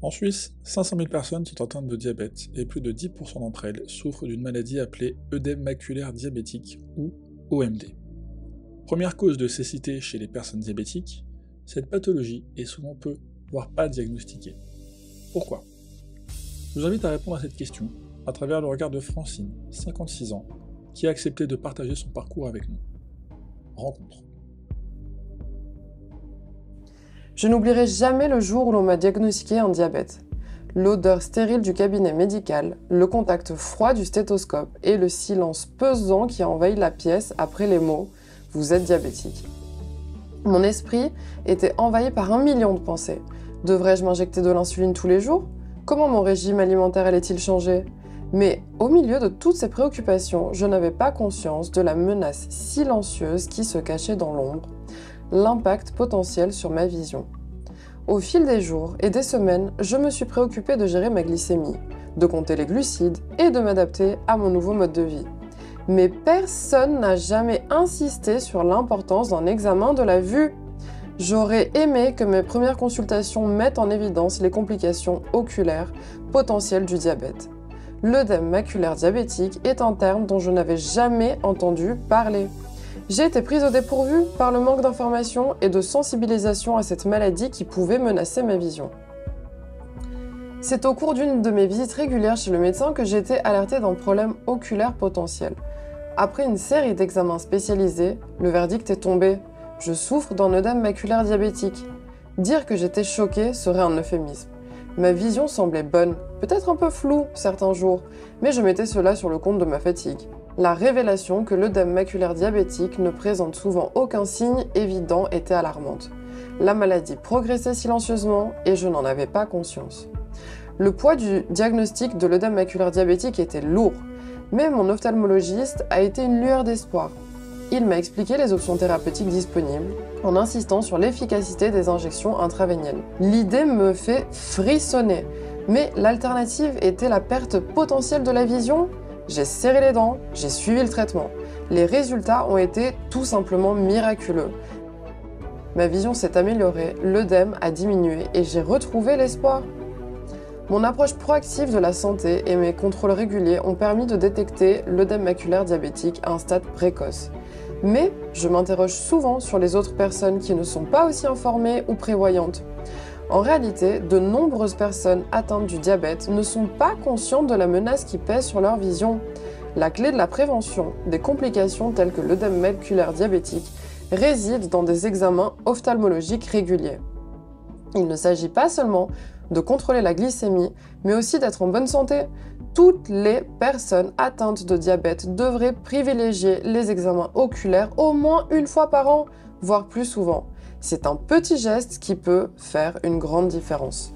En Suisse, 500 000 personnes sont atteintes de diabète et plus de 10% d'entre elles souffrent d'une maladie appelée œdème maculaire diabétique ou OMD. Première cause de cécité chez les personnes diabétiques, cette pathologie est souvent peu, voire pas diagnostiquée. Pourquoi? Je vous invite à répondre à cette question à travers le regard de Francine, 56 ans, qui a accepté de partager son parcours avec nous. Rencontre. Je n'oublierai jamais le jour où l'on m'a diagnostiqué un diabète. L'odeur stérile du cabinet médical, le contact froid du stéthoscope et le silence pesant qui a envahi la pièce après les mots « Vous êtes diabétique ». Mon esprit était envahi par 1 million de pensées. Devrais-je m'injecter de l'insuline tous les jours? Comment mon régime alimentaire allait-il changer? Mais au milieu de toutes ces préoccupations, je n'avais pas conscience de la menace silencieuse qui se cachait dans l'ombre, l'impact potentiel sur ma vision. Au fil des jours et des semaines, je me suis préoccupée de gérer ma glycémie, de compter les glucides et de m'adapter à mon nouveau mode de vie. Mais personne n'a jamais insisté sur l'importance d'un examen de la vue. J'aurais aimé que mes premières consultations mettent en évidence les complications oculaires potentielles du diabète. L'œdème maculaire diabétique est un terme dont je n'avais jamais entendu parler. J'ai été prise au dépourvu par le manque d'informations et de sensibilisation à cette maladie qui pouvait menacer ma vision. C'est au cours d'une de mes visites régulières chez le médecin que j'ai été alertée d'un problème oculaire potentiel. Après une série d'examens spécialisés, le verdict est tombé. Je souffre d'un œdème maculaire diabétique. Dire que j'étais choquée serait un euphémisme. Ma vision semblait bonne, peut-être un peu floue certains jours, mais je mettais cela sur le compte de ma fatigue. La révélation que l'œdème maculaire diabétique ne présente souvent aucun signe évident était alarmante. La maladie progressait silencieusement et je n'en avais pas conscience. Le poids du diagnostic de l'œdème maculaire diabétique était lourd, mais mon ophtalmologiste a été une lueur d'espoir. Il m'a expliqué les options thérapeutiques disponibles en insistant sur l'efficacité des injections intravéniennes. L'idée me fait frissonner, mais l'alternative était la perte potentielle de la vision. J'ai serré les dents, j'ai suivi le traitement. Les résultats ont été tout simplement miraculeux. Ma vision s'est améliorée, l'œdème a diminué et j'ai retrouvé l'espoir. Mon approche proactive de la santé et mes contrôles réguliers ont permis de détecter l'œdème maculaire diabétique à un stade précoce. Mais je m'interroge souvent sur les autres personnes qui ne sont pas aussi informées ou prévoyantes. En réalité, de nombreuses personnes atteintes du diabète ne sont pas conscientes de la menace qui pèse sur leur vision. La clé de la prévention des complications telles que l'œdème maculaire diabétique réside dans des examens ophtalmologiques réguliers. Il ne s'agit pas seulement de contrôler la glycémie, mais aussi d'être en bonne santé. Toutes les personnes atteintes de diabète devraient privilégier les examens oculaires au moins une fois par an, voire plus souvent. C'est un petit geste qui peut faire une grande différence.